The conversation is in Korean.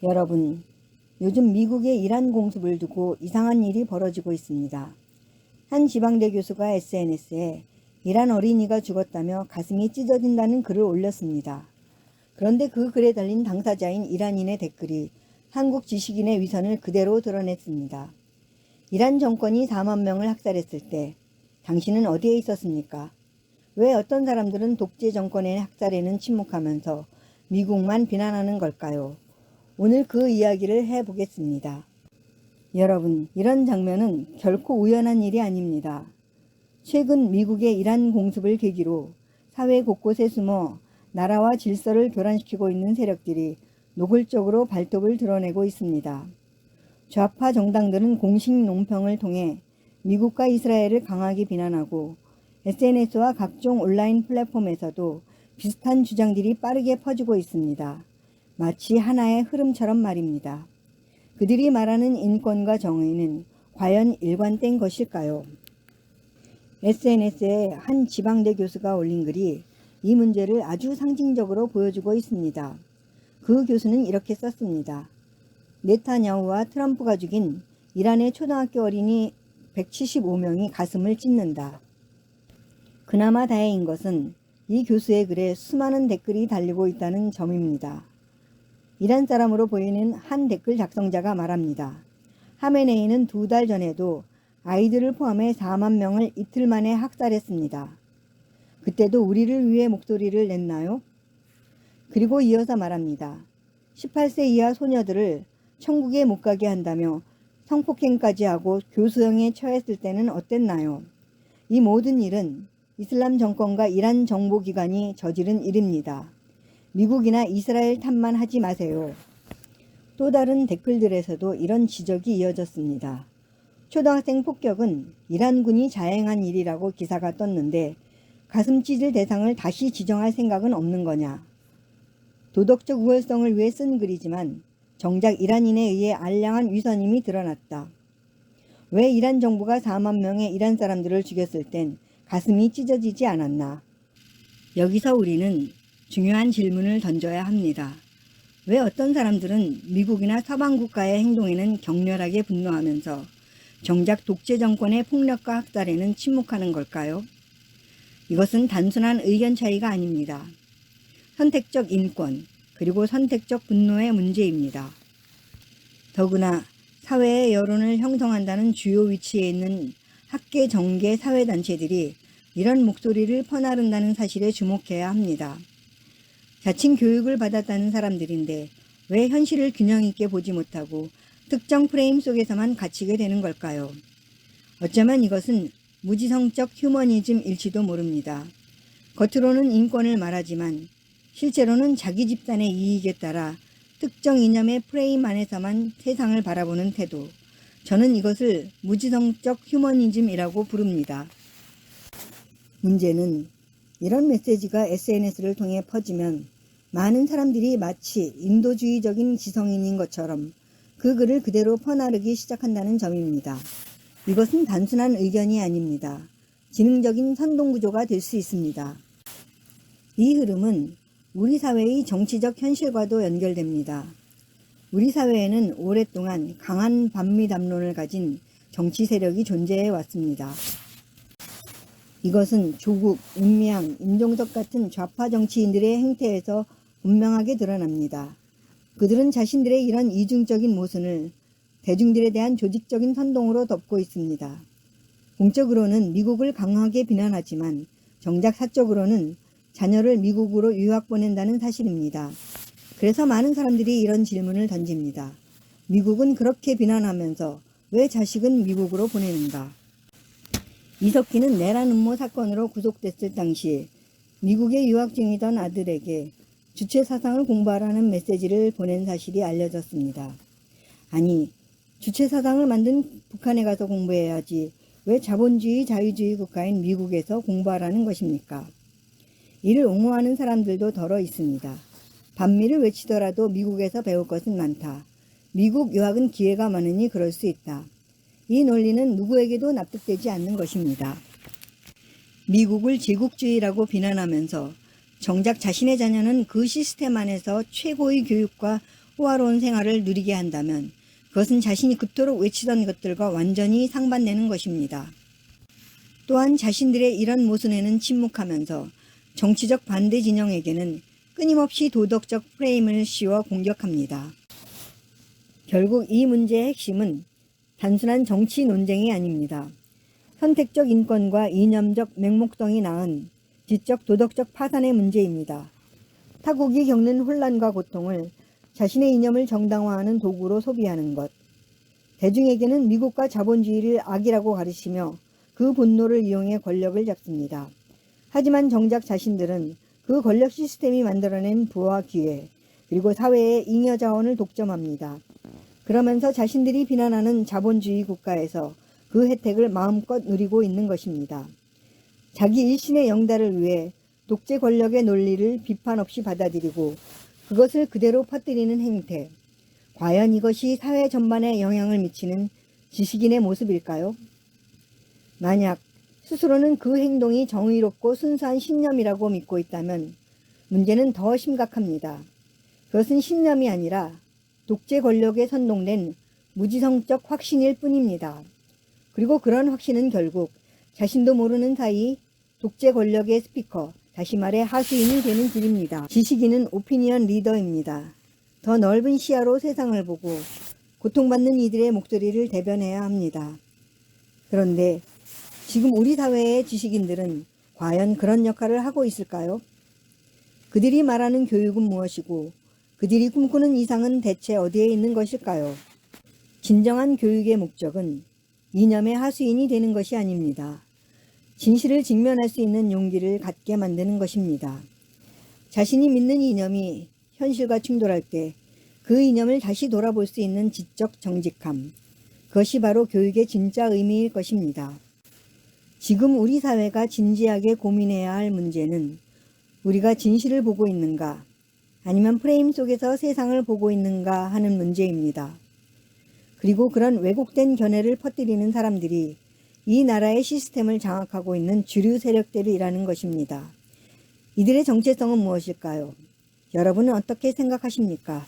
여러분, 요즘 미국의 이란 공습을 두고 이상한 일이 벌어지고 있습니다. 한 지방대 교수가 SNS에 이란 어린이가 죽었다며 가슴이 찢어진다는 글을 올렸습니다. 그런데 그 글에 달린 당사자인 이란인의 댓글이 한국 지식인의 위선을 그대로 드러냈습니다. 이란 정권이 4만 명을 학살했을 때 당신은 어디에 있었습니까? 왜 어떤 사람들은 독재 정권의 학살에는 침묵하면서 미국만 비난하는 걸까요? 오늘 그 이야기를 해보겠습니다. 여러분, 이런 장면은 결코 우연한 일이 아닙니다. 최근 미국의 이란 공습을 계기로 사회 곳곳에 숨어 나라와 질서를 교란시키고 있는 세력들이 노골적으로 발톱을 드러내고 있습니다. 좌파 정당들은 공식 논평을 통해 미국과 이스라엘을 강하게 비난하고 SNS와 각종 온라인 플랫폼에서도 비슷한 주장들이 빠르게 퍼지고 있습니다. 마치 하나의 흐름처럼 말입니다. 그들이 말하는 인권과 정의는 과연 일관된 것일까요? SNS에 한 지방대 교수가 올린 글이 이 문제를 아주 상징적으로 보여주고 있습니다. 그 교수는 이렇게 썼습니다. 네타냐후와 트럼프가 죽인 이란의 초등학교 어린이 175명이 가슴을 찢는다. 그나마 다행인 것은 이 교수의 글에 수많은 댓글이 달리고 있다는 점입니다. 이란 사람으로 보이는 한 댓글 작성자가 말합니다. 하메네이는 2달 전에도 아이들을 포함해 4만 명을 이틀 만에 학살했습니다. 그때도 우리를 위해 목소리를 냈나요? 그리고 이어서 말합니다. 18세 이하 소녀들을 천국에 못 가게 한다며 성폭행까지 하고 교수형에 처했을 때는 어땠나요? 이 모든 일은 이슬람 정권과 이란 정보기관이 저지른 일입니다. 미국이나 이스라엘 탓만 하지 마세요. 또 다른 댓글들에서도 이런 지적이 이어졌습니다. 초등학생 폭격은 이란군이 자행한 일이라고 기사가 떴는데 가슴 찢을 대상을 다시 지정할 생각은 없는 거냐. 도덕적 우월성을 위해 쓴 글이지만 정작 이란인에 의해 알량한 위선임이 드러났다. 왜 이란 정부가 4만 명의 이란 사람들을 죽였을 땐 가슴이 찢어지지 않았나. 여기서 우리는 중요한 질문을 던져야 합니다. 왜 어떤 사람들은 미국이나 서방 국가의 행동에는 격렬하게 분노하면서 정작 독재 정권의 폭력과 학살에는 침묵하는 걸까요? 이것은 단순한 의견 차이가 아닙니다. 선택적 인권, 그리고 선택적 분노의 문제입니다. 더구나 사회의 여론을 형성한다는 주요 위치에 있는 학계, 정계, 사회단체들이 이런 목소리를 퍼나른다는 사실에 주목해야 합니다. 자칭 교육을 받았다는 사람들인데 왜 현실을 균형 있게 보지 못하고 특정 프레임 속에서만 갇히게 되는 걸까요? 어쩌면 이것은 무지성적 휴머니즘일지도 모릅니다. 겉으로는 인권을 말하지만 실제로는 자기 집단의 이익에 따라 특정 이념의 프레임 안에서만 세상을 바라보는 태도. 저는 이것을 무지성적 휴머니즘이라고 부릅니다. 문제는 이런 메시지가 SNS를 통해 퍼지면 많은 사람들이 마치 인도주의적인 지성인인 것처럼 그 글을 그대로 퍼나르기 시작한다는 점입니다. 이것은 단순한 의견이 아닙니다. 지능적인 선동구조가 될 수 있습니다. 이 흐름은 우리 사회의 정치적 현실과도 연결됩니다. 우리 사회에는 오랫동안 강한 반미 담론을 가진 정치 세력이 존재해 왔습니다. 이것은 조국, 윤미향, 임종석 같은 좌파 정치인들의 행태에서 분명하게 드러납니다. 그들은 자신들의 이런 이중적인 모순을 대중들에 대한 조직적인 선동으로 덮고 있습니다. 공적으로는 미국을 강하게 비난하지만 정작 사적으로는 자녀를 미국으로 유학 보낸다는 사실입니다. 그래서 많은 사람들이 이런 질문을 던집니다. 미국은 그렇게 비난하면서 왜 자식은 미국으로 보내는가? 이석기는 내란 음모 사건으로 구속됐을 당시 미국에 유학 중이던 아들에게 주체 사상을 공부하라는 메시지를 보낸 사실이 알려졌습니다. 아니, 주체 사상을 만든 북한에 가서 공부해야지 왜 자본주의 자유주의 국가인 미국에서 공부하라는 것입니까? 이를 옹호하는 사람들도 덜어 있습니다. 반미를 외치더라도 미국에서 배울 것은 많다. 미국 유학은 기회가 많으니 그럴 수 있다. 이 논리는 누구에게도 납득되지 않는 것입니다. 미국을 제국주의라고 비난하면서 정작 자신의 자녀는 그 시스템 안에서 최고의 교육과 호화로운 생활을 누리게 한다면 그것은 자신이 그토록 외치던 것들과 완전히 상반되는 것입니다. 또한 자신들의 이런 모순에는 침묵하면서 정치적 반대 진영에게는 끊임없이 도덕적 프레임을 씌워 공격합니다. 결국 이 문제의 핵심은 단순한 정치 논쟁이 아닙니다. 선택적 인권과 이념적 맹목성이 낳은 지적 도덕적 파산의 문제입니다. 타국이 겪는 혼란과 고통을 자신의 이념을 정당화하는 도구로 소비하는 것. 대중에게는 미국과 자본주의를 악이라고 가르치며 그 분노를 이용해 권력을 잡습니다. 하지만 정작 자신들은 그 권력 시스템이 만들어낸 부와 기회, 그리고 사회의 잉여 자원을 독점합니다. 그러면서 자신들이 비난하는 자본주의 국가에서 그 혜택을 마음껏 누리고 있는 것입니다. 자기 일신의 영달을 위해 독재 권력의 논리를 비판 없이 받아들이고 그것을 그대로 퍼뜨리는 행태. 과연 이것이 사회 전반에 영향을 미치는 지식인의 모습일까요? 만약 스스로는 그 행동이 정의롭고 순수한 신념이라고 믿고 있다면 문제는 더 심각합니다. 그것은 신념이 아니라 독재 권력에 선동된 무지성적 확신일 뿐입니다. 그리고 그런 확신은 결국 자신도 모르는 사이 독재 권력의 스피커, 다시 말해 하수인이 되는 길입니다. 지식인은 오피니언 리더입니다. 더 넓은 시야로 세상을 보고 고통받는 이들의 목소리를 대변해야 합니다. 그런데 지금 우리 사회의 지식인들은 과연 그런 역할을 하고 있을까요? 그들이 말하는 교육은 무엇이고 그들이 꿈꾸는 이상은 대체 어디에 있는 것일까요? 진정한 교육의 목적은 이념의 하수인이 되는 것이 아닙니다. 진실을 직면할 수 있는 용기를 갖게 만드는 것입니다. 자신이 믿는 이념이 현실과 충돌할 때 그 이념을 다시 돌아볼 수 있는 지적 정직함. 그것이 바로 교육의 진짜 의미일 것입니다. 지금 우리 사회가 진지하게 고민해야 할 문제는 우리가 진실을 보고 있는가, 아니면 프레임 속에서 세상을 보고 있는가 하는 문제입니다. 그리고 그런 왜곡된 견해를 퍼뜨리는 사람들이 이 나라의 시스템을 장악하고 있는 주류 세력들이라는 것입니다. 이들의 정체성은 무엇일까요? 여러분은 어떻게 생각하십니까?